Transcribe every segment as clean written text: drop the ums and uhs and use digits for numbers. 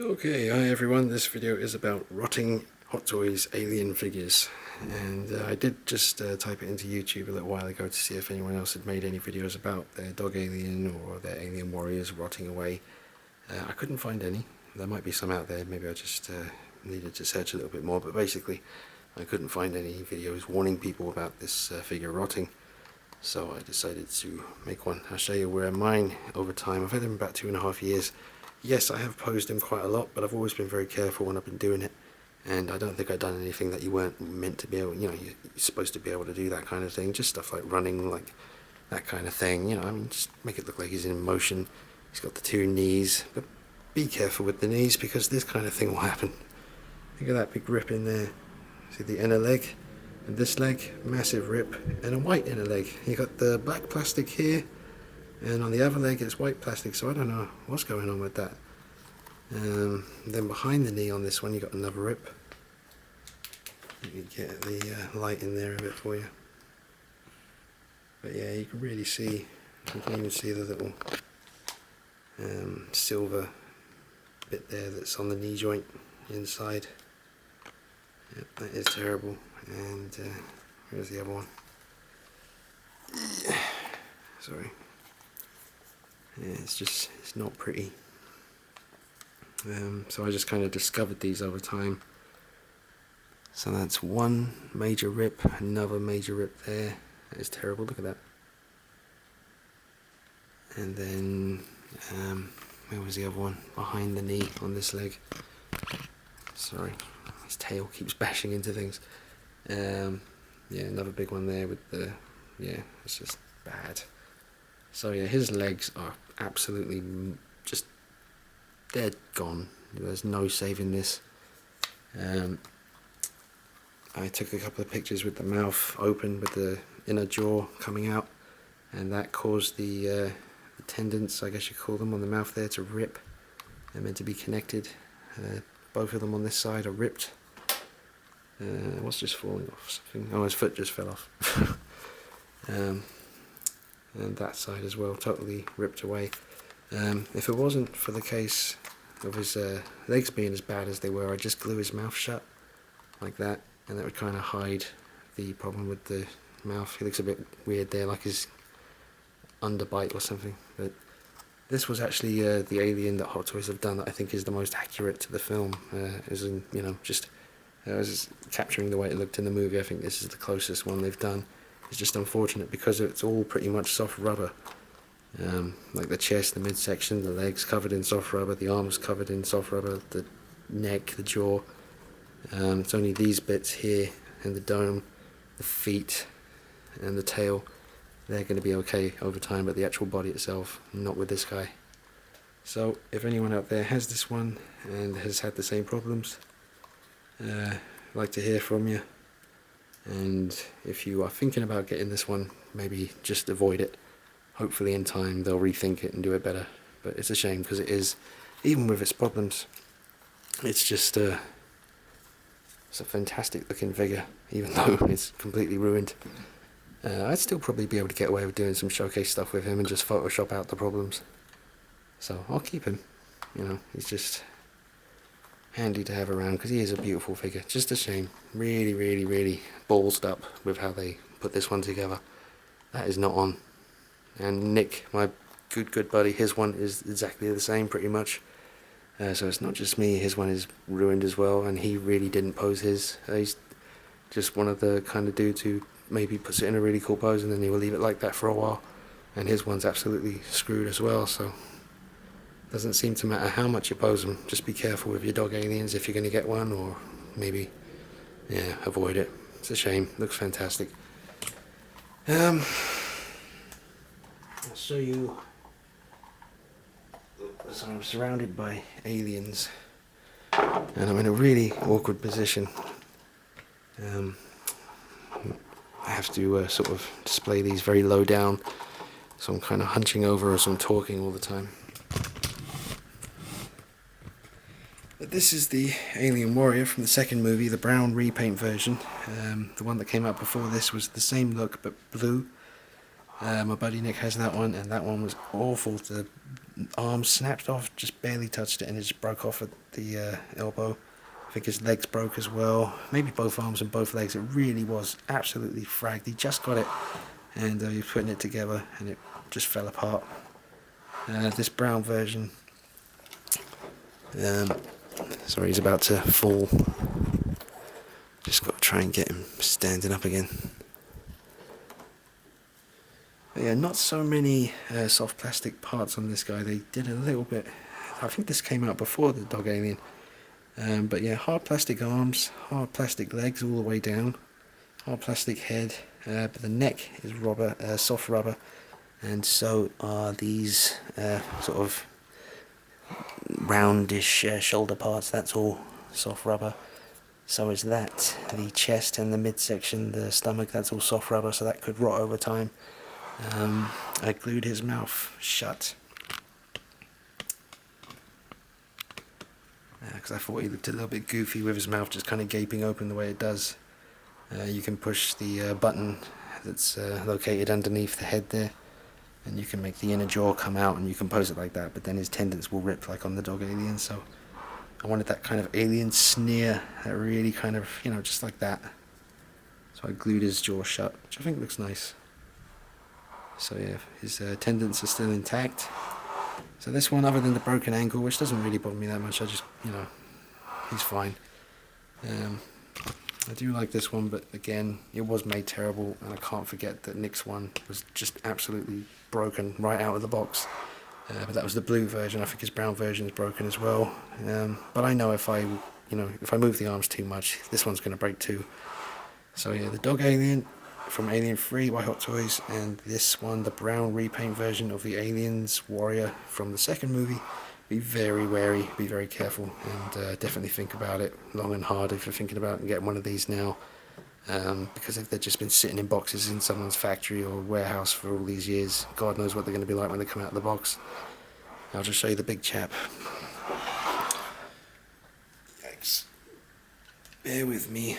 Okay, hi everyone, this video is about rotting Hot Toys alien figures, and I did just type it into YouTube a little while ago to see if anyone else had made any videos about their dog alien or their alien warriors rotting away. I couldn't find any. There might be some out there, maybe I just needed to search a little bit more, but basically I couldn't find any videos warning people about this figure rotting, so I decided to make one. I'll show you where mine over time, I've had them about 2.5 years. Yes, I have posed him quite a lot, but I've always been very careful when I've been doing it, and I don't think I've done anything that you weren't meant to be able, you're supposed to be able to do that kind of thing, just stuff like running, like that kind of thing, I mean, just make it look like he's in motion. He's got the two knees, but be careful with the knees because this kind of thing will happen. Look at that big rip in there. See the inner leg, and this leg, massive rip, and a white inner leg. You got the black plastic here, and on the other leg it's white plastic, so I don't know what's going on with that. Then behind the knee on this one you got another rip. Let me get the light in there a bit for you. But yeah, you can really see, you can even see the little silver bit there that's on the knee joint inside. Yep, that is terrible. And where's the other one? Sorry. Yeah, it's not pretty. So I just kind of discovered these over time. So that's one major rip, another major rip there. That is terrible, look at that. And then, where was the other one? Behind the knee on this leg. Sorry, his tail keeps bashing into things. Yeah, another big one there with the, yeah, it's just bad. So yeah, his legs are absolutely just, they're gone. There's no saving this. I took a couple of pictures with the mouth open with the inner jaw coming out, and that caused the tendons, I guess you call them, on the mouth there to rip. They're meant to be connected. Both of them on this side are ripped. What's just falling off? Something. Oh, his foot just fell off. And that side as well, totally ripped away. If it wasn't for the case of his legs being as bad as they were, I'd just glue his mouth shut like that, and that would kind of hide the problem with the mouth. He looks a bit weird there, like his underbite or something. But this was actually the alien that Hot Toys have done that I think is the most accurate to the film, as in, just as capturing the way it looked in the movie. I think this is the closest one they've done. It's just unfortunate because it's all pretty much soft rubber. Like the chest, the midsection, the legs covered in soft rubber, the arms covered in soft rubber, the neck, the jaw. It's only these bits here, and the dome, the feet, and the tail. They're going to be okay over time, but the actual body itself, not with this guy. So if anyone out there has this one and has had the same problems, I'd like to hear from you. And if you are thinking about getting this one, maybe just avoid it. Hopefully in time they'll rethink it and do it better. But it's a shame because it is, even with its problems, it's just it's a fantastic looking figure, even though it's completely ruined. I'd still probably be able to get away with doing some showcase stuff with him and just Photoshop out the problems. So I'll keep him. He's just handy to have around because he is a beautiful figure. Just a shame. Really, really, really ballsed up with how they put this one together. That is not on. And Nick, my good buddy, his one is exactly the same pretty much. So it's not just me, his one is ruined as well, and he really didn't pose his. He's just one of the kind of dudes who maybe puts it in a really cool pose and then he will leave it like that for a while. And his one's absolutely screwed as well, so doesn't seem to matter how much you pose them. Just be careful with your dog aliens if you're going to get one, or maybe, yeah, avoid it. It's a shame. Looks fantastic. I'll show you. So I'm surrounded by aliens, and I'm in a really awkward position. I have to sort of display these very low down, so I'm kind of hunching over as I'm talking all the time. This is the Alien Warrior from the second movie, the brown repaint version. The one that came out before this was the same look but blue. My buddy Nick has that one, and that one was awful. The arm snapped off, just barely touched it, and it just broke off at the elbow. I think his legs broke as well, maybe both arms and both legs. It really was absolutely fragged. He just got it, and he was putting it together, and it just fell apart. This brown version, sorry, he's about to fall. Just got to try and get him standing up again. But yeah, not so many soft plastic parts on this guy. They did a little bit. I think this came out before the Dog Alien. But yeah, hard plastic arms, hard plastic legs all the way down, hard plastic head, but the neck is rubber, soft rubber, and so are these sort of roundish shoulder parts. That's all soft rubber. So is that. The chest and the midsection, the stomach, that's all soft rubber, so that could rot over time. I glued his mouth shut because I thought he looked a little bit goofy with his mouth just kind of gaping open the way it does. You can push the button that's located underneath the head there, and you can make the inner jaw come out, and you can pose it like that, but then his tendons will rip like on the Dog Alien. So I wanted that kind of alien sneer, that really kind of, you know, just like that. So I glued his jaw shut, which I think looks nice. So yeah, his tendons are still intact. So this one, other than the broken ankle, which doesn't really bother me that much, I just, you know, he's fine. I do like this one, but again, it was made terrible, and I can't forget that Nick's one was just absolutely broken right out of the box. But that was the blue version. I think his brown version is broken as well. But I know if I move the arms too much, this one's going to break too. So yeah, the Dog Alien from Alien 3 by Hot Toys, and this one, the brown repaint version of the Aliens Warrior from the second movie. Be very wary, be very careful, and definitely think about it long and hard if you're thinking about getting one of these now. Because if they've just been sitting in boxes in someone's factory or warehouse for all these years, God knows what they're going to be like when they come out of the box. I'll just show you the big chap. Yikes. Bear with me.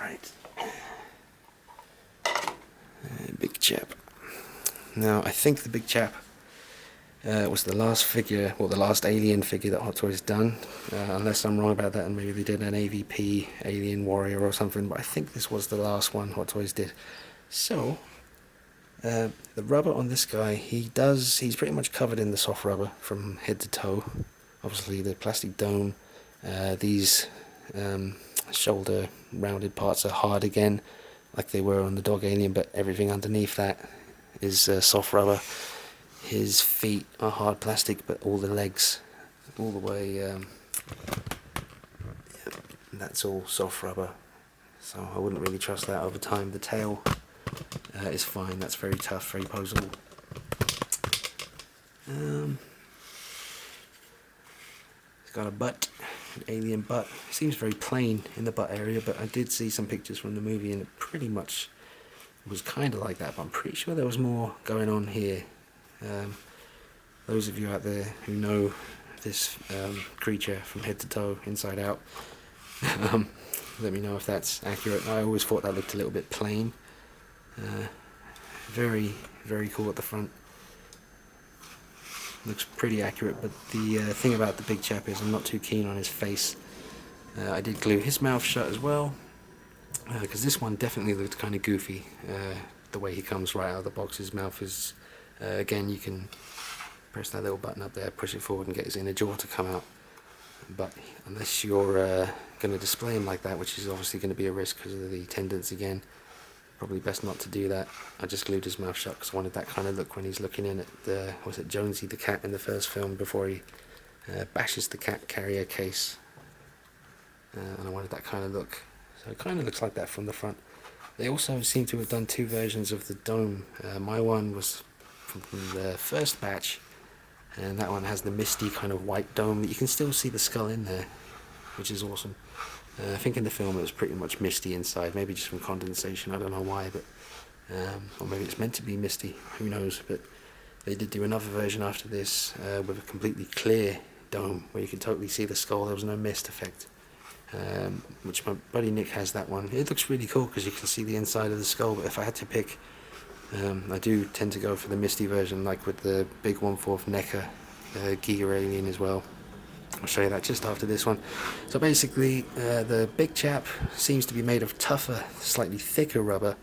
Right. Big chap. Now, I think the big chap was the last figure, or the last Alien figure that Hot Toys done, unless I'm wrong about that, and maybe they did an AVP Alien Warrior or something, but I think this was the last one Hot Toys did. So, the rubber on this guy, he's pretty much covered in the soft rubber from head to toe. Obviously the plastic dome, these shoulder rounded parts are hard again, like they were on the Dog Alien, but everything underneath that is soft rubber. His feet are hard plastic, but all the legs, all the way, that's all soft rubber. So I wouldn't really trust that over time. The tail is fine, that's very tough, very poseable. He's got a butt, an alien butt. It seems very plain in the butt area, but I did see some pictures from the movie and it pretty much was kind of like that, but I'm pretty sure there was more going on here. Those of you out there who know this creature from head to toe, inside out, let me know if that's accurate. I always thought that looked a little bit plain. Very, very cool at the front. Looks pretty accurate, but the thing about the big chap is I'm not too keen on his face. I did glue his mouth shut as well, because this one definitely looked kind of goofy. The way he comes right out of the box, his mouth is, again, you can press that little button up there, push it forward and get his inner jaw to come out. But unless you're going to display him like that, which is obviously going to be a risk because of the tendons again, probably best not to do that. I just glued his mouth shut because I wanted that kind of look when he's looking in at the, was it Jonesy the cat in the first film, before he bashes the cat carrier case. And I wanted that kind of look. So it kind of looks like that from the front. They also seem to have done two versions of the dome. My one was from the first batch, and that one has the misty kind of white dome that you can still see the skull in there, which is awesome. I think in the film it was pretty much misty inside, maybe just from condensation, I don't know why, but or maybe it's meant to be misty, who knows. But they did do another version after this with a completely clear dome where you could totally see the skull. There was no mist effect, which my buddy Nick has that one. It looks really cool because you can see the inside of the skull, but if I had to pick, I do tend to go for the Misty version, like with the big 1/4 NECA Giga Alien as well. I'll show you that just after this one. So basically, the big chap seems to be made of tougher, slightly thicker rubber,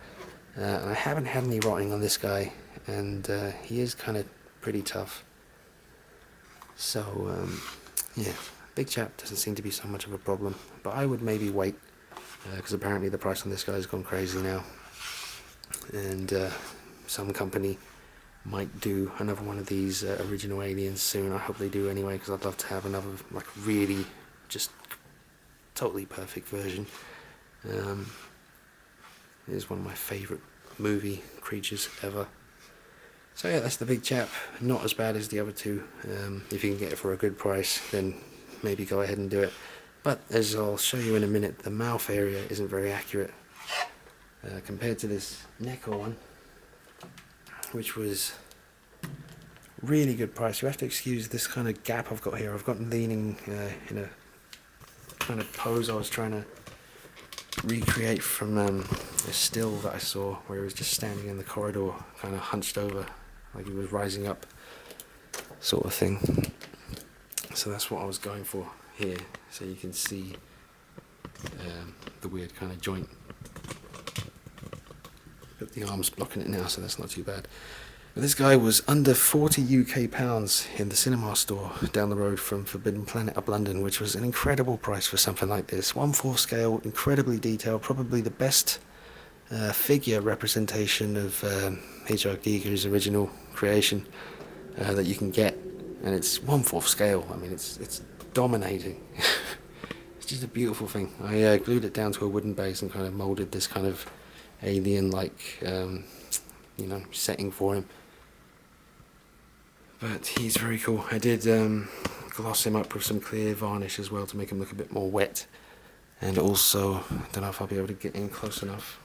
and I haven't had any rotting on this guy, and he is kind of pretty tough. So yeah, big chap doesn't seem to be so much of a problem, but I would maybe wait, because apparently the price on this guy has gone crazy now, and some company might do another one of these original aliens soon. I hope they do anyway, because I'd love to have another like really just totally perfect version. It is one of my favourite movie creatures ever. So yeah, that's the big chap. Not as bad as the other two. If you can get it for a good price, then maybe go ahead and do it. But as I'll show you in a minute, the mouth area isn't very accurate compared to this NECA one, which was really good price. You have to excuse this kind of gap I've got here. I've got leaning in a kind of pose I was trying to recreate from a still that I saw where he was just standing in the corridor, kind of hunched over like he was rising up, sort of thing. So that's what I was going for here, so you can see the weird kind of joint. But the arm's blocking it now, so that's not too bad. But this guy was under 40 UK pounds in the cinema store down the road from Forbidden Planet up London, which was an incredible price for something like this. 1/4 scale, incredibly detailed, probably the best figure representation of H.R. Giger's original creation that you can get, and it's 1/4 scale. I mean, it's dominating. It's just a beautiful thing. I glued it down to a wooden base and kind of molded this kind of alien-like, setting for him. But he's very cool. I did gloss him up with some clear varnish as well to make him look a bit more wet. And also, I don't know if I'll be able to get in close enough.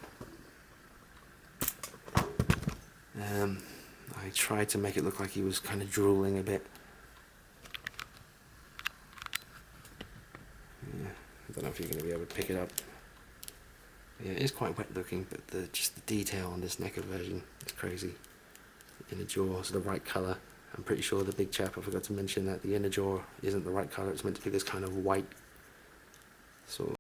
I tried to make it look like he was kind of drooling a bit. Yeah, I don't know if you're going to be able to pick it up. Yeah, it is quite wet looking, but just the detail on this NECA version is crazy. The inner jaw is the right colour. I'm pretty sure the big chap, I forgot to mention that the inner jaw isn't the right colour. It's meant to be this kind of white sort of